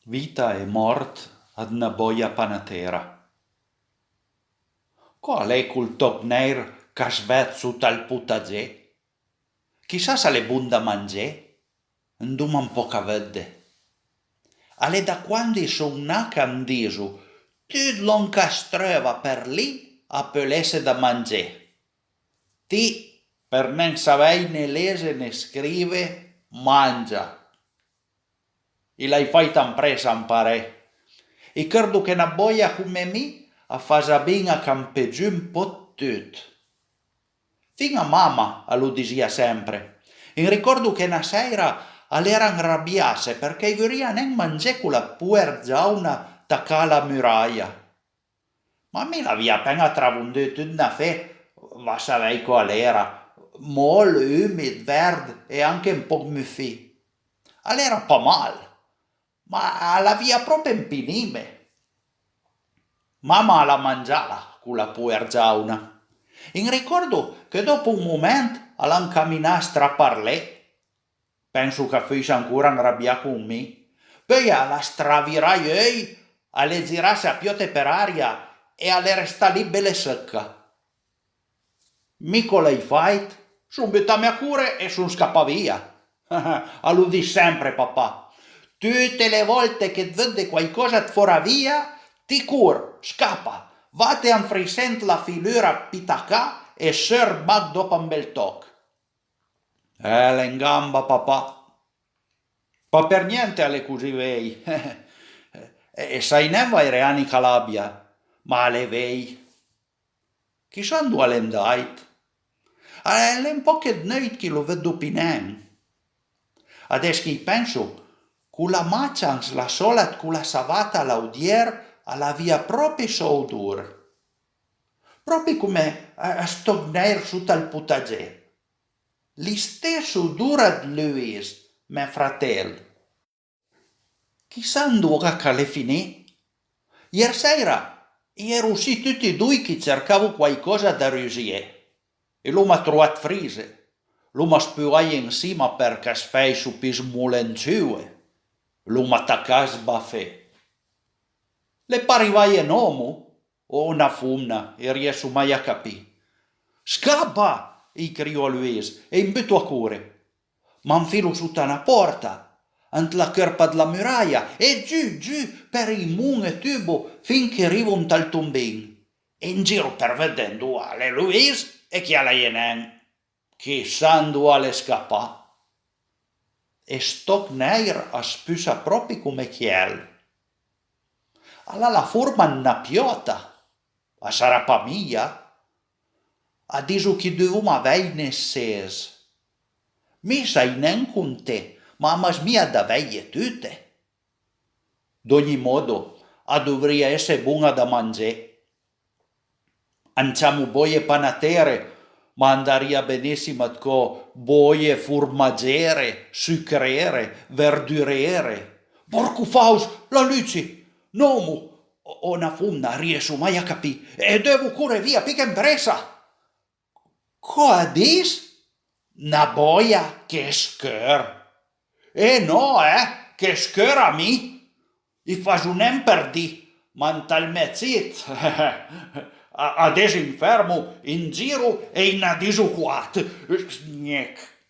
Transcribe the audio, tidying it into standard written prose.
Vita e mort ad una boia panatera. Qual è col tocneir che svet sotto al putager? Chissà se le bun da mangiare? Nduma un po' che vede. Alle da quando son naca andiso, tutto l'on che streva per lì a pelesse da mangiare. Ti, per non sapere né lese né scrive, mangia. E l'hai fatta impresa imparare. E credo che una boia come me a fa bene a campeggiare un po' tutto. Fino a mamma lo diceva sempre. E ricordo che una sera all'era arrabbiasse perché voleva non mangiare quella puergiauna tacca alla muraia. Ma me l'aveva appena trafondato una fe, va a sapere qual era, molto umido, verde e anche un po' muffì. All'era pas mal, ma l'aveva proprio impinime. Mamma la mangiava con la puergiauna. E ricordo che dopo un momento all'incamminà a strapparle. Penso che fosse ancora arrabbiato con me. Poi alla stravirai e alle girarsi a piote per aria e alle resta lì belle secca. Mico l'hai fatto? Sono buttami a cure e sono scappa via. Lo di sempre papà. Tutte le volte che vede qualcosa fuori via, ti cur, scappa, vate a frisent la filura pitacà e ser bag dopo un bel toc. L'è in gamba papà. Pa per niente alle così vei. E sai ne vai reani Calabia, ma alle vei. Chissà dove l'è andait. È un po' che noit che lo vedo pinen. Adesso che penso, con la maccians la sola con la savata laudier alla via proprio sodur. Proprio come a stogner sotto al potager. L'istesso odore di Luis, mio fratello. Chissà dove che le finì. Ieri sera ero usciti tutti e due che cercavo qualcosa da rusire. E l'ho trovato frise. L'ho spurato insieme perché sfei su pismulenciue. L'ho attaccato sbaffè. Le parivai un uomo o una fumna e riesco mai a capire. Scappa! Gli criò Luis e in butto a cuore. Ma infilo sotto una porta, ant la kerpa della muraia e giù per il mun e tubo finché arrivo un tal tombin. E in giro per vedendo alle Luis e chi alla Yenen. Chissà dove scappa. E Stockneir a spusa proprio come chiel. Alla la forma annappiata. A sarà pa mia. A diso che dovevamo avere nesses. Mi sai non con te, ma mia da veie tutte. D'ogni modo, a dovrebbe essere buona da mangiare. Anciamo boie panatere, ma andaria benissimo con boie formaggere, sucrere, verduriere. Porco Faus, la luci, nomo, o una fumna riesco mai a capire, e devo correre via, pica in presa. Cosa dis? Na boia che scör. E no, che scör a mi. I faccio un perdi, ma tal mezzit. Adesso infermo in giro e in disoccuato. Sniec.